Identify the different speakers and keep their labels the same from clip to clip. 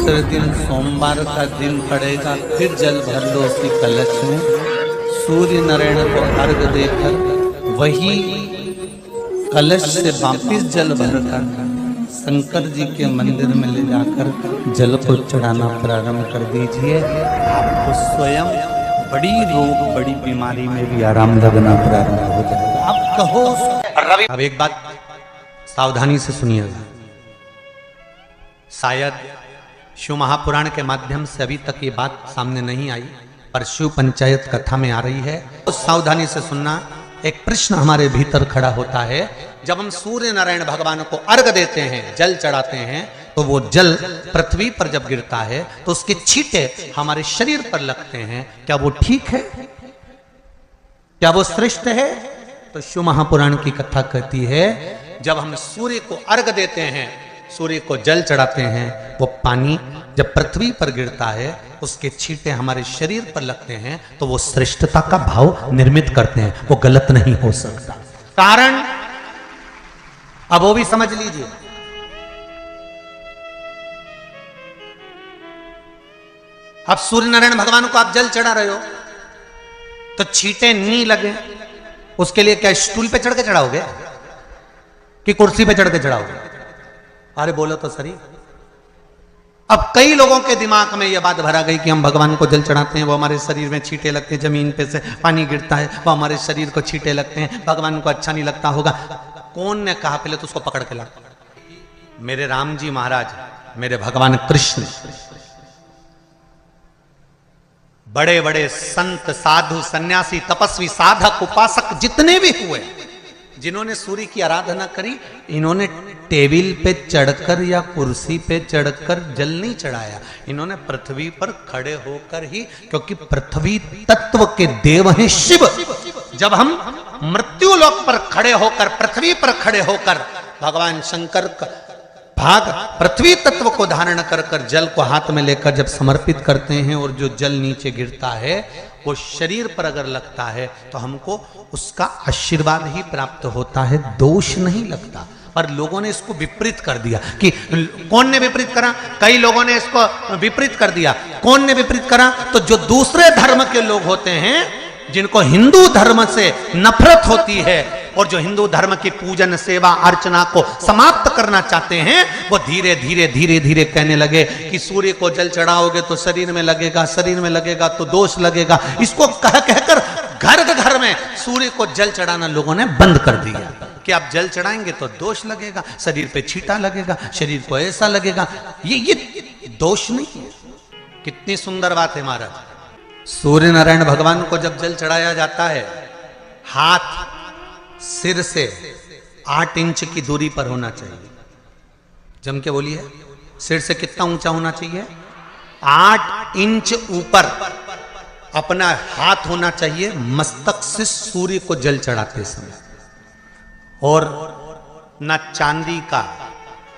Speaker 1: दूसरे दिन सोमवार का दिन पड़ेगा, फिर जल भर लो उसी कलश में। सूर्य नारायण को अर्घ देकर वही कलश से वापिस जल भरकर शंकर जी के मंदिर में ले जाकर जल को चढ़ाना प्रारंभ कर दीजिए। आपको स्वयं बड़ी रोग, बड़ी बीमारी में भी आराम लगना प्रारंभ हो जाएगा। आप कहो। अब एक बात सावधानी से सुनिएगा, शायद शिव महापुराण के माध्यम से अभी तक ये बात सामने नहीं आई, पर शिव पंचायत कथा में आ रही है, तो सावधानी से सुनना। एक प्रश्न हमारे भीतर खड़ा होता है, जब हम सूर्य नारायण भगवान को अर्घ देते हैं, जल चढ़ाते हैं, तो वो जल पृथ्वी पर जब गिरता है तो उसके छींटे हमारे शरीर पर लगते हैं, क्या वो ठीक है? क्या वो श्रेष्ठ है? तो शिव महापुराण की कथा कहती है, जब हम सूर्य को अर्घ देते हैं, सूर्य को जल चढ़ाते हैं, वो पानी जब पृथ्वी पर गिरता है, उसके छींटे हमारे शरीर पर लगते हैं, तो वो श्रेष्ठता का भाव निर्मित करते हैं, वो गलत नहीं हो सकता। कारण अब वो भी समझ लीजिए। अब सूर्य नारायण भगवान को आप जल चढ़ा रहे हो तो छींटे नहीं लगे, उसके लिए क्या स्टूल पे चढ़ के चढ़ाओगे कि कुर्सी पे चढ़ के चढ़ाओगे? अरे बोलो तो सही। अब कई लोगों के दिमाग में यह बात भरा गई कि हम भगवान को जल चढ़ाते हैं, वो हमारे शरीर में छींटे लगते हैं, जमीन पे से पानी गिरता है, वो हमारे शरीर को छींटे लगते हैं, भगवान को अच्छा नहीं लगता होगा। कौन ने कहा? पहले तो उसको पकड़ के ला। मेरे राम जी महाराज, मेरे भगवान कृष्ण, बड़े बड़े संत, साधु, सन्यासी, तपस्वी, साधक, उपासक जितने भी हुए, जिन्होंने सूर्य की आराधना करी, इन्होंने टेबल पे चढ़कर या कुर्सी पे चढ़कर जल नहीं चढ़ाया, इन्होंने पृथ्वी पर खड़े होकर ही, क्योंकि पृथ्वी तत्व के देव हैं शिव। जब हम मृत्यु लोक पर खड़े होकर, पृथ्वी पर खड़े होकर भगवान शंकर का भाग पृथ्वी तत्व को धारण कर कर जल को हाथ में लेकर जब समर्पित करते हैं, और जो जल नीचे गिरता है वो शरीर पर अगर लगता है तो हमको उसका आशीर्वाद ही प्राप्त होता है, दोष नहीं लगता। पर लोगों ने इसको विपरीत कर दिया। कि कौन ने विपरीत करा? कई लोगों ने इसको विपरीत कर दिया। कौन ने विपरीत करा? तो जो दूसरे धर्म के लोग होते हैं, जिनको हिंदू धर्म से नफरत होती है और जो हिंदू धर्म की पूजन, सेवा, अर्चना को समाप्त करना चाहते हैं, वो धीरे धीरे धीरे धीरे कहने लगे कि सूर्य को जल चढ़ाओगे तो शरीर में लगेगा, शरीर में लगेगा तो दोष लगेगा। इसको कह कहकर घर घर में सूर्य को जल चढ़ाना लोगों ने बंद कर दिया कि आप जल चढ़ाएंगे तो दोष लगेगा, शरीर पे छींटा लगेगा, शरीर को ऐसा लगेगा। ये दोष नहीं है। कितनी सुंदर बात है महाराज। सूर्य नारायण भगवान को जब जल चढ़ाया जाता है, हाथ सिर से 8 इंच की दूरी पर होना चाहिए। जम के बोलिए, सिर से कितना ऊंचा होना चाहिए? 8 इंच ऊपर अपना हाथ होना चाहिए मस्तक से सूर्य को जल चढ़ाते समय। और ना चांदी का,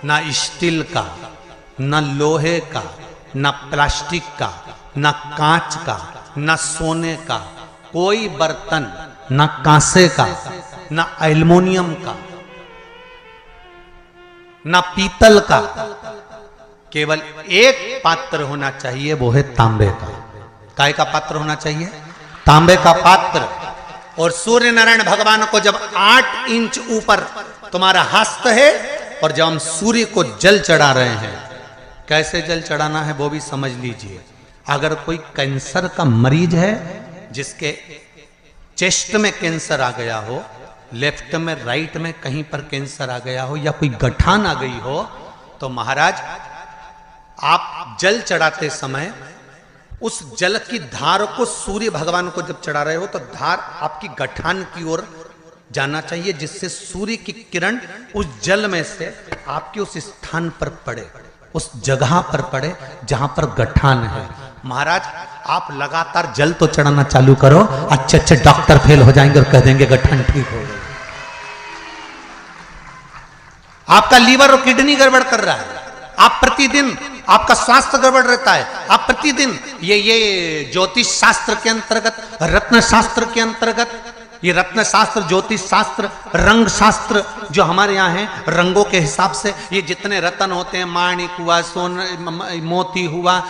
Speaker 1: ना स्टील का, ना लोहे का, ना प्लास्टिक का, ना कांच का, ना सोने का कोई बर्तन, ना कांसे का, ना एल्युमिनियम का, ना पीतल का, केवल एक पात्र होना चाहिए, वो है तांबे का। काय का पात्र होना चाहिए? तांबे का पात्र। और सूर्य नारायण भगवान को जब 8 इंच ऊपर तुम्हारा हस्त है, और जब हम सूर्य को जल चढ़ा रहे हैं, कैसे जल चढ़ाना है वो भी समझ लीजिए। अगर कोई कैंसर का मरीज है, जिसके चेस्ट में कैंसर आ गया हो, लेफ्ट में, राइट में कहीं पर कैंसर आ गया हो, या कोई गठान आ गई हो, तो महाराज आप जल चढ़ाते समय उस जल की धार को सूर्य भगवान को जब चढ़ा रहे हो तो धार आपकी गठान की ओर जाना चाहिए, जिससे सूर्य की किरण उस जल में से आपके उस स्थान पर पड़े, उस जगह पर पड़े जहां पर गठान है। महाराज आप लगातार जल तो चढ़ाना चालू करो, अच्छे अच्छे डॉक्टर फेल हो जाएंगे और कह देंगे गठान ठीक हो गई। आपका लीवर और किडनी गड़बड़ कर रहा है, आप प्रतिदिन आपका स्वास्थ्य गड़बड़ रहता है, आप प्रतिदिन ये ज्योतिष शास्त्र के अंतर्गत, रत्न शास्त्र के अंतर्गत ये रत्न शास्त्र, ज्योतिष शास्त्र, रंग शास्त्र जो हमारे यहाँ है, रंगों के हिसाब से ये जितने रत्न होते हैं, माणिक हुआ, सोन, मोती हुआ,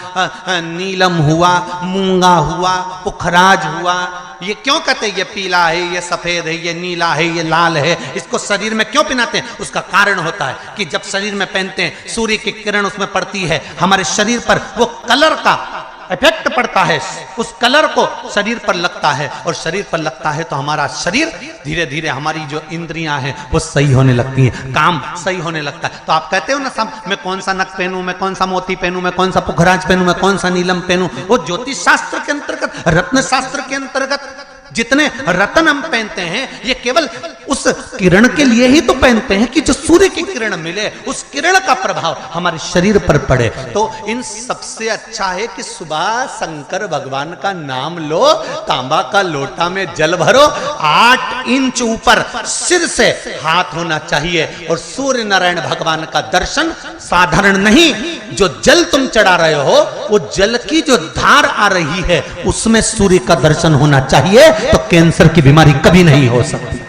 Speaker 1: नीलम हुआ, मूंगा हुआ, पुखराज हुआ, ये क्यों कहते हैं ये पीला है, ये सफेद है, ये नीला है, ये लाल है, इसको शरीर में क्यों पहनाते हैं? उसका कारण होता है कि जब शरीर में पहनते हैं, सूर्य की किरण उसमें पड़ती है, हमारे शरीर पर वो कलर का इफेक्ट पड़ता है, उस कलर को शरीर पर लगता है, और शरीर पर लगता है तो हमारा शरीर धीरे धीरे, हमारी जो इंद्रियां हैं वो सही होने लगती हैं, काम सही होने लगता है। तो आप कहते हो ना सब, मैं कौन सा नक पहनूं, मैं कौन सा मोती पहनूं, मैं कौन सा पुखराज पहनूं, मैं कौन सा नीलम पहनूं, वो ज्योतिष शास्त्र के अंतर्गत, रत्न शास्त्र के अंतर्गत जितने रत्न हम पहनते हैं, ये केवल उस किरण के लिए ही तो पहनते हैं कि जो सूर्य की किरण मिले, उस किरण का प्रभाव हमारे शरीर पर पड़े। तो इन सबसे अच्छा है कि सुबह शंकर भगवान का नाम लो, तांबा का लोटा में जल भरो, 8 इंच ऊपर सिर से हाथ होना चाहिए, और सूर्य नारायण भगवान का दर्शन साधारण नहीं, जो जल तुम चढ़ा रहे हो, वो जल की जो धार आ रही है उसमें सूर्य का दर्शन होना चाहिए, तो कैंसर की बीमारी कभी नहीं हो सकती।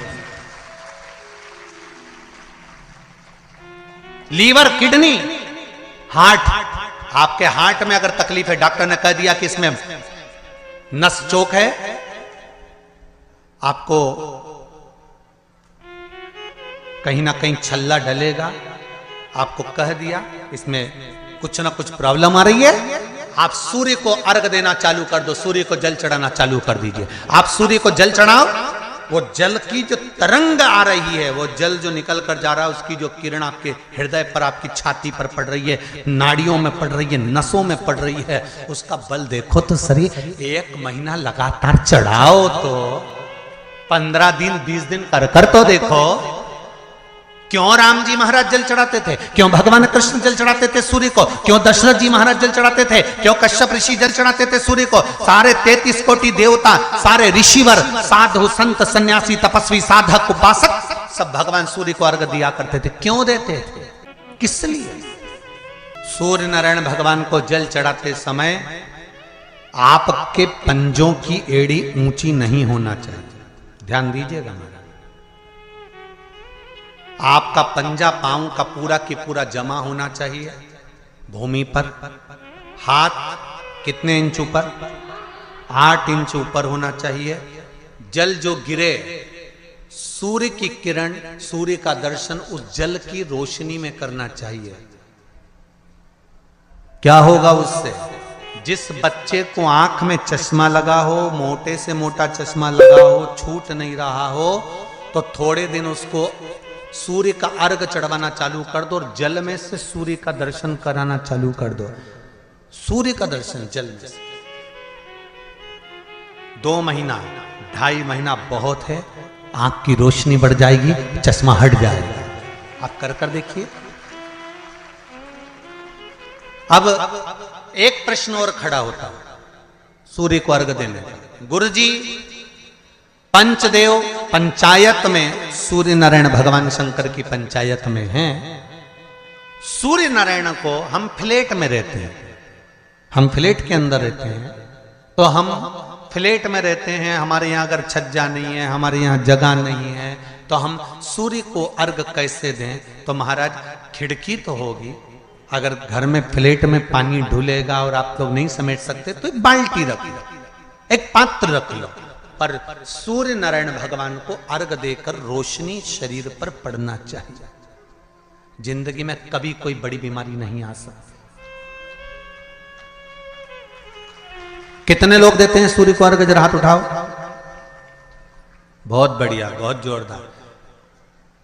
Speaker 1: लीवर, किडनी, हार्ट, आपके हार्ट में अगर तकलीफ है, डॉक्टर ने कह दिया कि इसमें नस चोक है, आपको कहीं ना कहीं छल्ला डलेगा, आपको कह दिया इसमें कुछ ना कुछ प्रॉब्लम आ रही है, आप सूर्य को अर्घ देना चालू कर दो, सूर्य को जल चढ़ाना चालू कर दीजिए। आप सूर्य को जल चढ़ाओ, वो जल की जो तरंग आ रही है, वो जल जो निकल कर जा रहा है, उसकी जो किरण आपके हृदय पर, आपकी छाती पर पड़ रही है, नाड़ियों में पड़ रही है, नसों में पड़ रही है, उसका बल देखो तो सही। 1 महीना लगातार चढ़ाओ तो 15 दिन 20 दिन कर तो देखो। क्यों राम जी महाराज जल चढ़ाते थे, क्यों भगवान कृष्ण जल चढ़ाते थे सूर्य को, क्यों दशरथ जी महाराज जल चढ़ाते थे, क्यों कश्यप ऋषि जल चढ़ाते थे सूर्य को, सारे 33 कोटि देवता, सारे ऋषिवर, साधु संत सन्यासी तपस्वी साधक उपासक सब भगवान सूर्य को अर्घ दिया करते थे। क्यों देते थे, किस लिए? सूर्य नारायण भगवान को जल चढ़ाते समय आपके पंजों की एड़ी ऊंची नहीं होना चाहिए, ध्यान दीजिएगा। आपका पंजा पांव का पूरा की पूरा जमा होना चाहिए भूमि पर। हाथ कितने इंच ऊपर? 8 इंच ऊपर होना चाहिए। जल जो गिरे, सूर्य की किरण, सूर्य का दर्शन उस जल की रोशनी में करना चाहिए। क्या होगा उससे? जिस बच्चे को आंख में चश्मा लगा हो, मोटे से मोटा चश्मा लगा हो, छूट नहीं रहा हो, तो थोड़े दिन उसको सूर्य का अर्घ चढ़वाना चालू कर दो, और जल में से सूर्य का दर्शन कराना चालू कर दो। सूर्य का दर्शन जल में से 2 महीना 2.5 महीना बहुत है, आंख की रोशनी बढ़ जाएगी, चश्मा हट जाएगा। आप कर देखिए। अब एक प्रश्न और खड़ा होता है सूर्य को अर्घ देने का। गुरुजी, पंचदेव पंचायत में सूर्य नारायण भगवान शंकर की पंचायत में हैं। सूर्य नारायण को हम फ्लैट में रहते हैं, हम फ्लैट के अंदर रहते हैं, तो हम फ्लैट में रहते हैं, हमारे यहाँ अगर छज्जा नहीं है, हमारे यहाँ जगह नहीं है, तो हम सूर्य को अर्घ कैसे दें? तो महाराज खिड़की तो होगी, अगर घर में फ्लैट में पानी ढुलेगा और आप लोग नहीं समेट सकते तो एक बाल्टी रख लो, एक पात्र रख लो, पर सूर्य नारायण भगवान को अर्घ देकर रोशनी शरीर पर पड़ना चाहिए। जिंदगी में कभी कोई बड़ी बीमारी नहीं आ सकती। कितने लोग देते हैं सूर्य को अर्घ? जरा हाथ उठाओ। बहुत बढ़िया, बहुत जोरदार।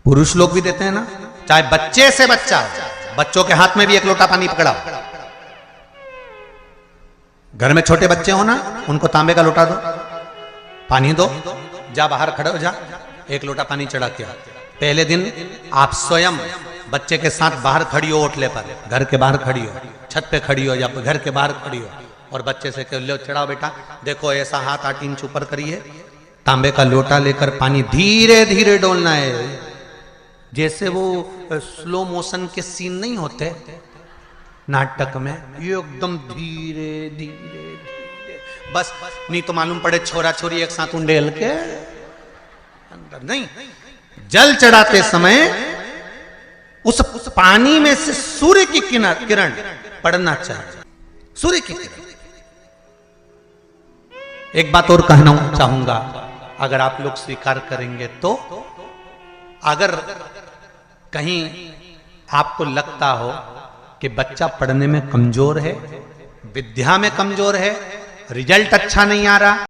Speaker 1: पुरुष लोग भी देते हैं ना, चाहे बच्चे से बच्चा, बच्चों के हाथ में भी 1 लोटा पानी पकड़ाओ। घर में छोटे बच्चे हो ना, उनको तांबे का लोटा दो, पानी दो, जा बाहर खड़े हो जा, 1 लोटा पानी चढ़ा के। पहले दिन आप स्वयं बच्चे के साथ बाहर खड़ी हो, ओटले पर, घर के बाहर खड़ी हो, छत पे खड़ी हो या घर के बाहर खड़ी हो, और बच्चे से कहो, लो चढ़ाओ बेटा, देखो ऐसा हाथ 8 इंच ऊपर करिए, तांबे का लोटा लेकर पानी धीरे धीरे डोलना है, जैसे वो स्लो मोशन के सीन नहीं होते नाटक में, ये एकदम धीरे धीरे, बस नहीं तो मालूम पड़े छोरा छोरी एक साथ उंडेल के अंदर नहीं, जल चढ़ाते समय उस पानी में से सूर्य की किरण पड़ना चाहिए, सूर्य की किरण। एक बात और कहना चाहूंगा, अगर आप लोग स्वीकार करेंगे तो, अगर कहीं आपको लगता हो कि बच्चा पढ़ने में कमजोर है, विद्या में कमजोर है, रिजल्ट अच्छा नहीं आ रहा,